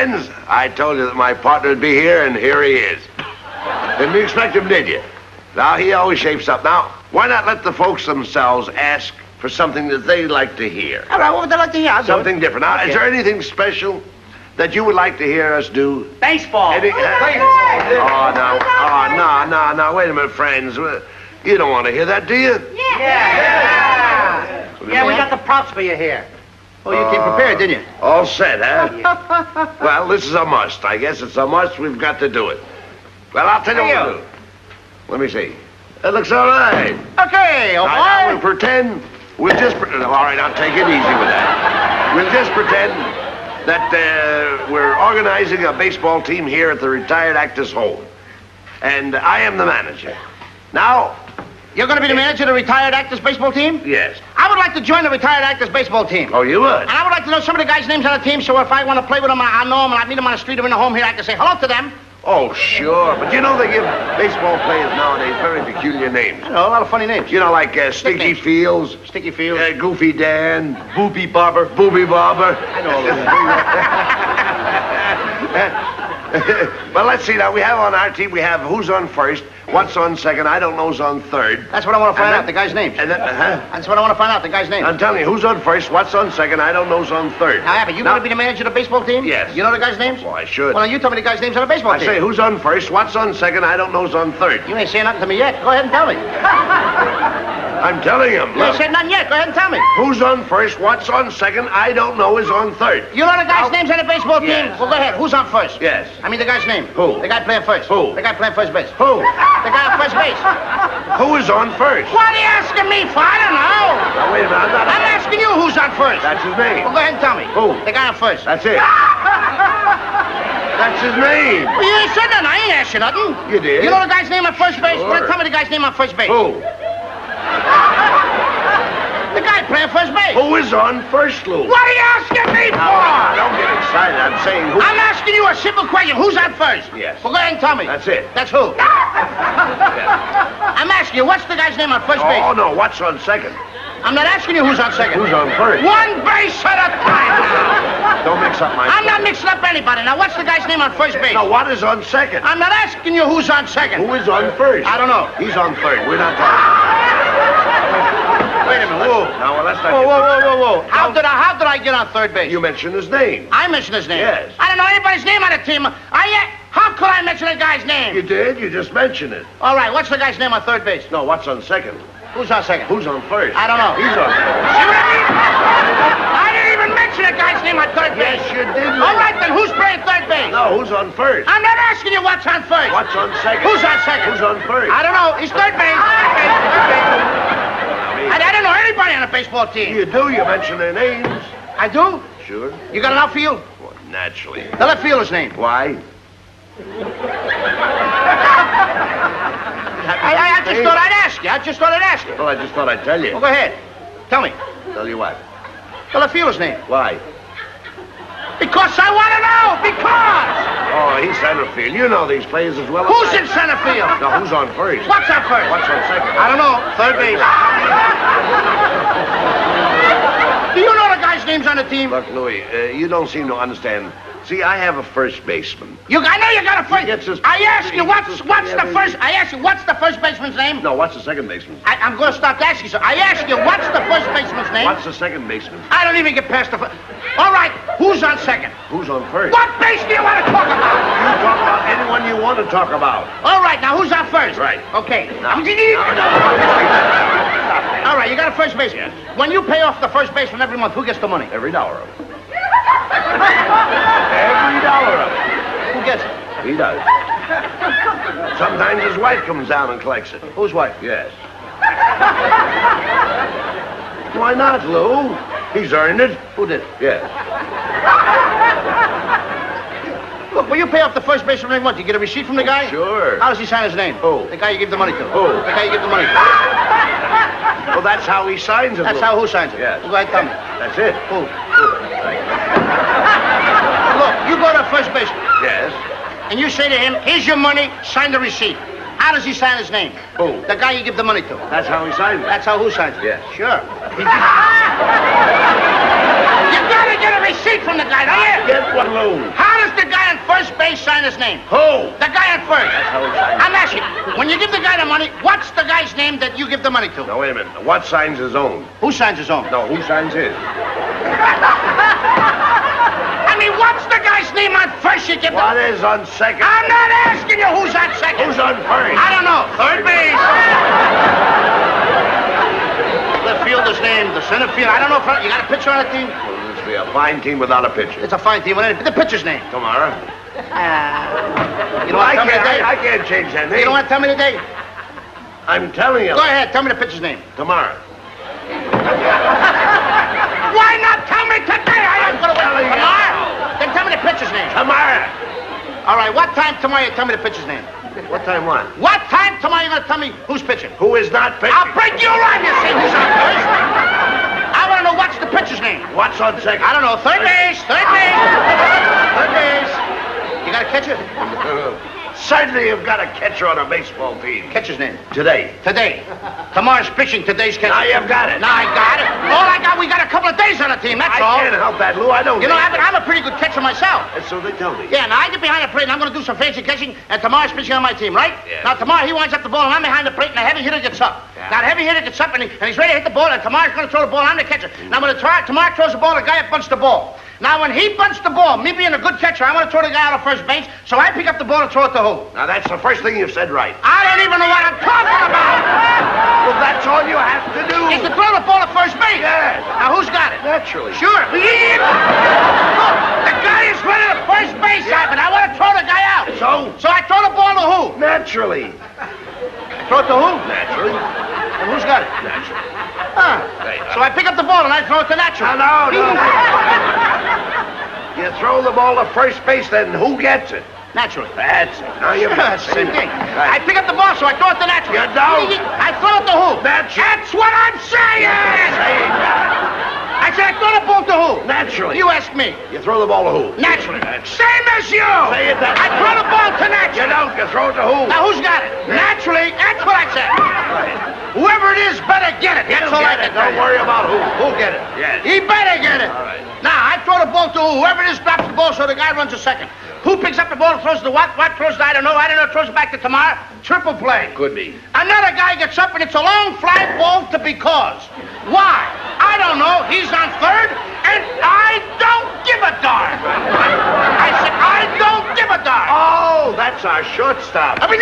friends, I told you that my partner would be here, and here he is. Didn't you expect him, did you? Now, he always shapes up. Now, why not let the folks themselves ask for something that they'd like to hear? All right, what would they like to hear? Something different. Now, is there anything special that you would like to hear us do? Baseball. No, wait a minute, friends. You don't want to hear that, do you? Yeah, we got the props for you here. Oh, you came prepared, didn't you? All set, huh? Well, this is a must. I guess it's a must. We've got to do it. Well, I'll tell you what we'll do. Let me see. It looks all right. Okay, all Now, right. we'll pretend. All right, I'll take it easy with that. We'll just pretend that we're organizing a baseball team here at the retired actors' home. And I am the manager. Now... You're going to be the manager of the retired actors baseball team? Yes. I would like to join the retired actors baseball team. Oh, you would? And I would like to know some of the guys' names on the team, so if I want to play with them, I'll know them, and I meet them on the street or in the home here, I can say hello to them. Oh, sure. But you know they give baseball players nowadays very peculiar names. I know, a lot of funny names. You know, like Stinky Fields. Sticky Fields. Goofy Dan. Booby Bobber. Booby Bobber. I know all those. Well, let's see now. We have on our team, we have who's on first, what's on second, I don't know's on third. That's what I want to find out, the guy's names. And then, That's what I want to find out, the guy's name. I'm telling you, who's on first, what's on second, I don't know's on third. Now, Abbott, you want to be the manager of the baseball team? Yes. You know the guy's names? Well, I should. Well, then you tell me the guy's names on the baseball team. I say, who's on first, what's on second, I don't know's on third. You ain't saying nothing to me yet. Go ahead and tell me. I'm telling him. You ain't said nothing yet. Go ahead and tell me. Who's on first, what's on second, I don't know is on third. You know the guy's names on the baseball team? Yes. Well, go ahead. Who's on first? Yes. I mean the guy's name. Who? The guy playing first. Who? The guy playing first base. Who? The guy on first base. Who is on first? What are you asking me for? I don't know. Now, wait a minute, I'm asking you who's on first. That's his name. Well, go ahead and tell me. Who? The guy on first. That's it. That's his name. Well, you ain't said nothing. I ain't asked you nothing. You did. You know the guy's name on first base? Sure. Well, tell me the guy's name on first base. Who? The guy playing first base. Who is on first, Lou? What are you asking me for? Now, don't get excited. I'm saying who... I'm asking you a simple question. Who's on first? Yes. Well, go ahead and tell me. That's it. That's who? I'm asking you, what's the guy's name on first base? Oh, no, what's on second? I'm not asking you who's on second. Who's on first? One base at a time now. Don't mix up my... I'm not mixing up anybody. Now, what's the guy's name on first base? No, what is on second? I'm not asking you who's on second. Who is on first? I don't know. He's on third. We're not talking... Wait a minute. Whoa. No, well, let's not... Whoa. How did I get on third base? You mentioned his name. I mentioned his name. Yes. I don't know anybody's name on the team. How could I mention a guy's name? You did. You just mentioned it. All right, what's the guy's name on third base? No, what's on second? Who's on second? Who's on first? I don't know. He's on first. See what I mean? I didn't even mention a guy's name on third base. Yes, you did. All right, then who's playing third base? No, who's on first? I'm not asking you what's on first. What's on second? Who's on second? Who's on first? I don't know. He's third base. Third base. I don't know anybody on a baseball team. You do. You mention their names. I do? Sure. You got an outfield? Well, naturally. The left fielder's name. Why? I just thought I'd ask you. I just thought I'd ask you. Well, I just thought I'd tell you. Well, go ahead. Tell me. Tell you what? The left fielder's name. Why? Because I want to know. Because. Oh, he's center field. You know these players as well as Who's I. in center field? No, who's on first? What's on first? What's on second? I don't know. Third base. Do you know the guys' names on the team? Look, Louis, you don't seem to understand. See, I have a first baseman. I know you got a first. He gets his- I asked you what's the first. I asked you what's the first baseman's name? No, what's the second baseman? I'm going to stop asking you. So I asked you what's the first baseman's name? What's the second baseman? I don't even get past the first. All right, who's on second? Who's on first? What base do you want to talk about? You talk about anyone you want to talk about. All right, now who's on first? Right. Okay. No. All right, you got a first baseman. Yes. When you pay off the first baseman every month, who gets the money? Every dollar of it. Every dollar of it. Who gets it? He does. Sometimes his wife comes down and collects it. Whose wife? Yes. Why not, Lou? He's earned it. Who did? Yes. Look, when you pay off the first baseman every month, you get a receipt from the guy? Sure. How does he sign his name? Who? The guy you give the money to. Who? The guy you give the money to. Well, that's how he signs it. That's Lou. how who signs it? Yes. Well, go ahead, tell me. That's it. Who? Look, you go to first baseman, Yes. and you say to him, here's your money, sign the receipt. How does he sign his name? Who? The guy you give the money to. That's how he signs it. That's how who signs it? Yes. Sure. You gotta get a receipt from the guy, don't you? Get one, Lou. How does the guy on first base sign his name? Who? The guy on first. That's how he signs. I'm asking, when you give the guy the money, what's the guy's name that you give the money to? Now, wait a minute. What signs his own? Who signs his own? No, who signs his? I mean, what's the guy's name on first you give the... What is on second? I'm not asking you who's on second. Who's on first? I don't know. Third base. Left fielder's name, the center field. I don't know if you got a pitcher on the team. Well, this will be a fine team without a pitcher. It's a fine team. The pitcher's name. Tomorrow. You don't want to tell me the day? I can't change that name. You don't want to tell me the day? I'm telling you. Go ahead. Tell me the pitcher's name. Tomorrow. Why not tell me today? I ain't going to wait tomorrow. Then tell me the pitcher's name. Tomorrow. All right. What time tomorrow you tell me the pitcher's name? What time what? What time tomorrow you going to tell me who's pitching? Who is not pitching? I'll break you right. You say who's on first. I want to know what's the pitcher's name. What's on second? I don't know. Third base. Third base. Third base. You got a catcher? Certainly you've got a catcher on a baseball team. Catcher's name. Today. Today. Tomorrow's pitching. Today's catcher. Now you've got it. Now I got it. All I got, we got a couple of days on the team. That's all. I can't help that, Lou. I don't. You know, Abbott, I'm a pretty good catcher myself. So they tell me. Yeah, now I get behind the plate and I'm going to do some fancy catching, and tomorrow's pitching on my team, right? Yeah. Now tomorrow he winds up the ball and I'm behind the plate and the heavy hitter gets up. Yeah. Now the heavy hitter gets up and he's ready to hit the ball, and tomorrow's going to throw the ball. I'm the catcher. Now when tomorrow throws the ball, the guy up bunts the ball. Now when he bunts the ball, me being a good catcher, I want to throw the guy out of first base, so I pick up the ball and throw it to who? Now that's the first thing you've said right. I don't even know what I'm talking about. Well, that's all you have to do. Is to throw the ball to first base. Yes. Now who's got it? Naturally. Sure. Look, the guy is running to first base, but I want to throw the guy out. So I throw the ball to who? Naturally. Throw it to who? Naturally. And who's got it? Naturally. Huh. Hey, So I pick up the ball and I throw it to Natural. No. You throw the ball to first base, then who gets it? Naturally. That's it. Now you've got That's the same thing. Right. I pick up the ball, so I throw it to Natural. You don't. I throw it to who? Naturally. That's what I'm saying! Saying that. I said I throw the ball to who? Naturally. You ask me. You throw the ball to who? Naturally. That's- Same as you! Say it that I way. throw the ball to Natural. You don't. You throw it to who? Now who's got it? Naturally. That's what I said. Right. Whoever it is better get it. That's all I Get can it. Don't worry about who. Who'll get it? Yes. He better get it. All right. Now, I throw the ball to whoever it is drops the ball so the guy runs a second. Who picks up the ball and throws the what? What throws the I don't know. Throws it back to tomorrow. Triple play. Could be. Another guy gets up and it's a long fly ball to because. Why? I don't know. He's on third and I don't give a darn. I said, I don't give a darn. Oh, that's our shortstop. I mean,